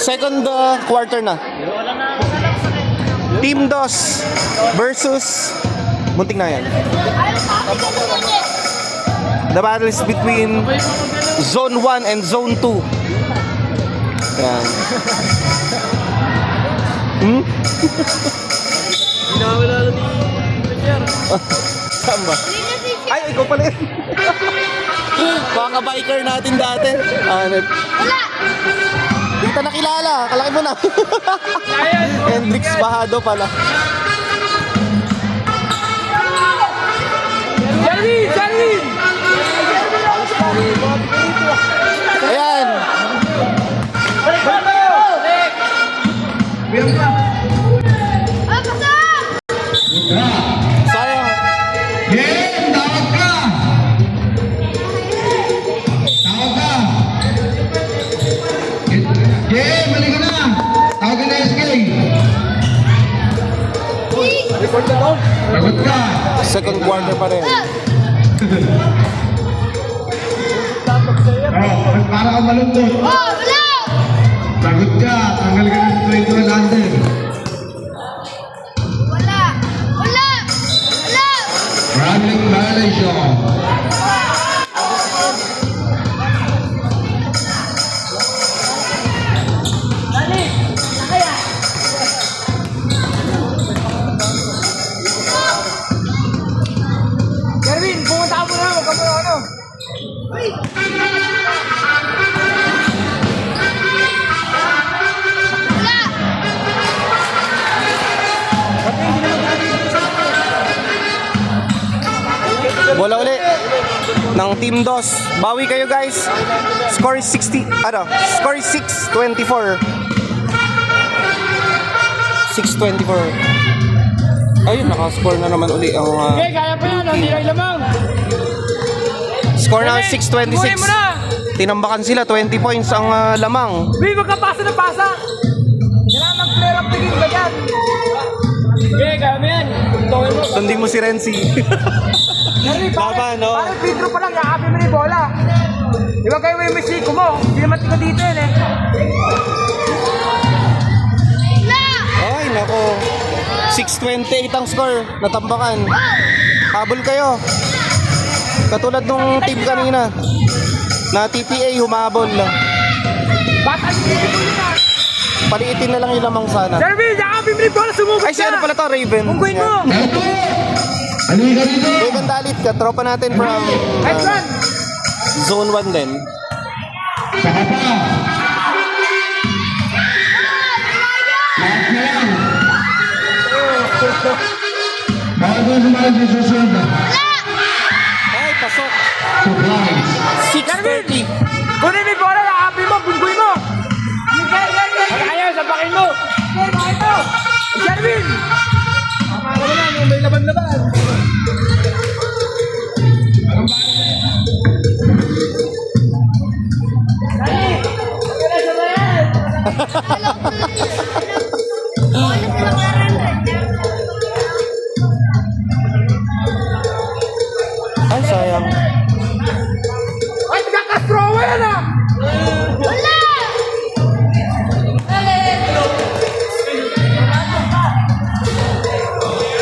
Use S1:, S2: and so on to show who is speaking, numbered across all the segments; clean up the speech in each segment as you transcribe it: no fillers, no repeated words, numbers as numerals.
S1: Second quarter na. Team DOS versus muntik na yan. The battle is between Zone 1 and Zone 2. Yan.
S2: Hinawala na ni Pierre.
S1: Saan ba? Ay, ikaw pala yun. Baka biker natin dati. Wala! Hindi kita nakilala. Kalaki mo na. Hendrix Bahado pala.
S2: Jarwin! Jarwin!
S1: Ayan. Sayang.
S3: Game, tawag ka! Tawag ka! Game, balik ka na! Tawag ka na SK! Sagot ka!
S1: Second quarter pa rin.
S3: Oh, para ka malungkot. Sagot ka! Tanggal ka na sa 21 under. Running violation.
S2: Jarwin, pumunta ka muna. Huwag ka muna ano.
S1: Bola uli ng Team DOS. Bawi kayo guys. Score is 60. Ano? Score is 6-24. 6-24. Ayun, nakascore na naman uli ang
S2: Okay, kaya pa yan. Hindi lang lamang.
S1: score na
S2: Buhay
S1: 6-26.
S2: mo na.
S1: Tinambakan sila, 20 points ang lamang.
S2: Uy, magkapasa na pasa. Kailangan mag-flare up the game ba yan? Okay, kaya mo yan. Tungin mo.
S1: Sundin mo si Renzi.
S2: Jarwin,
S1: Baba, no?
S2: Parang Pedro pa lang. Yakapin mo na yung bola. Di ba kayo yung Mexico mo? Hindi naman tika dito yun eh.
S1: Ay, nako. 6-28 ang score. Natambakan. Habol kayo. Katulad nung team kanina. Na TPA humabol.
S2: Batal dito mo yun.
S1: Paliitin na lang yung lamang sana.
S2: Jarwin, yakapin mo na yung bola. Sumubok
S1: Ay, si ano pala to? Raven.
S2: Unggoy mo.
S3: Eto! Ano ka dito?
S1: Raven Dalit ka. Tropa natin from
S2: Nice run.
S1: Zone 1 din.
S3: Saka pa! Lahat na lang! Baka doon sumalag sa susunod.
S1: Ay, pasok.
S3: Surprise!
S1: 6:30.
S2: Kunin mo yung bola. Yakapin mo. Bunggoy mo. Ayaw, sabakin mo. Bakit mo? Jarwin. Tama ka na lang. May laban-laban.
S1: Ay, sayang.
S2: Ay, nagkakastrowa yan ah!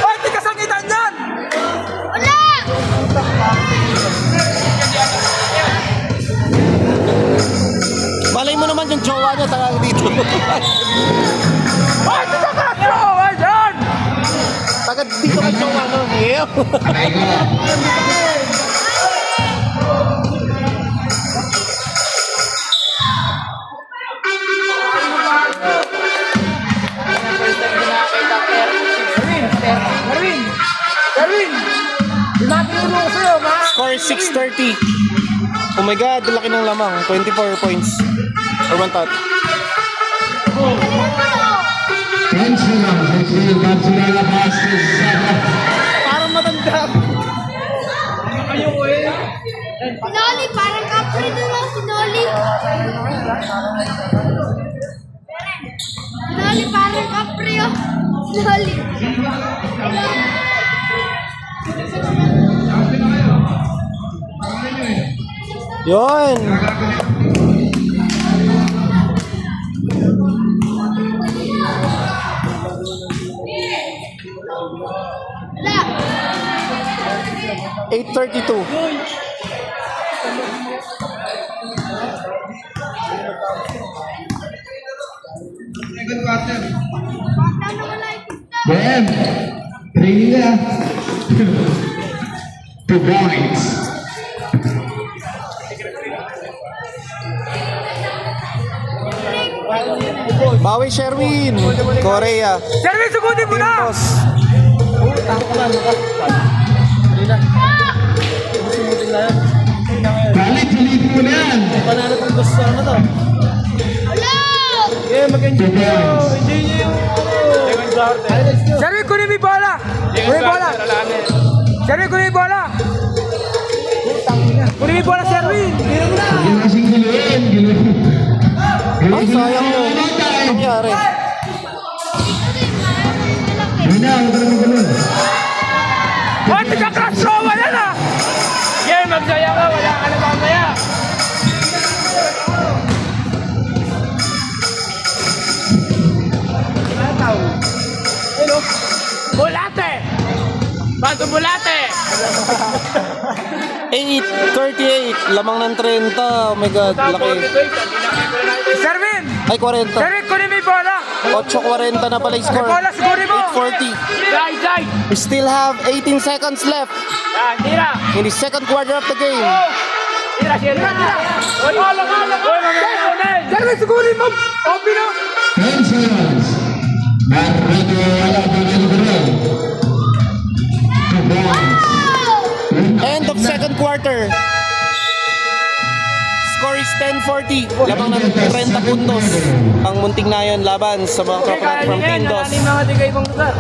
S2: Ay, di kasangitan yan!
S1: Malay mo naman yung jowa niya tayo dito.
S2: Ay, nagkakastrowa yan!
S1: Taga dito ka jowa no. Yeah.
S3: Aray ko!
S2: Darwin! Darwin! Binatulong ko sa'yo, ma!
S1: Score is 6:30. Oh my god, laki ng lamang. 24 points. Or 1 tot.
S3: Thanks na lang. Thanks na lang. Ba't sila labas?
S1: Parang matanda.
S4: Sinoli, parang kapre doon ang sinoli. Sinoli, parang kapre oh. Sinoli.
S1: Yun. 8:32.
S4: Bata na wala ito.
S3: Ben, training na. 2 points.
S1: Bawi Sherwin. Korea.
S2: Sherwin, sugutin mo na!
S1: Timpos.
S3: Balik, ulit mo na yan.
S1: Panalo tong gusto ano to?
S4: Wala!
S3: 2 points.
S2: Sherwin, kunin mo yung bola! Kunin mo yung bola! Sherwin, kunin mo yung bola! Kunin mo yung bola, Sherwin!
S3: Yung kasing guluhin, guluhin.
S1: Ay, sayang mo. Anong nangyari?
S3: Yun na, huwag ka naman gulun.
S2: Oh, tika-crash throw! Wala na! Yeah, magsaya ka! Wala ka na mamaya! Bulate! Bato bulate!
S1: 8:38. Lamang ng 30. Oh my God, laki.
S2: Sherwin!
S1: Ay, 40.
S2: Sherwin, kunin mo yung bola!
S1: 8:40 na pala yung score.
S2: Bola, sigurin mo!
S1: 8:40.
S2: Jai, Jai!
S1: We still have 18 seconds left
S2: Yan, tira!
S1: in the second quarter of the game.
S2: Tira, Sherwin! Tira! Oy, mamaya! Sherwin, sigurin mo! Open na!
S3: 10 seconds. Narito, wala pa rin gulun. 2 points.
S1: End of second quarter. Score is 10-40. Lamang ng 30 puntos ang Munting Nayon laban sa mga Crocodile from Team DOS.
S2: Mga tigay ibang lugar.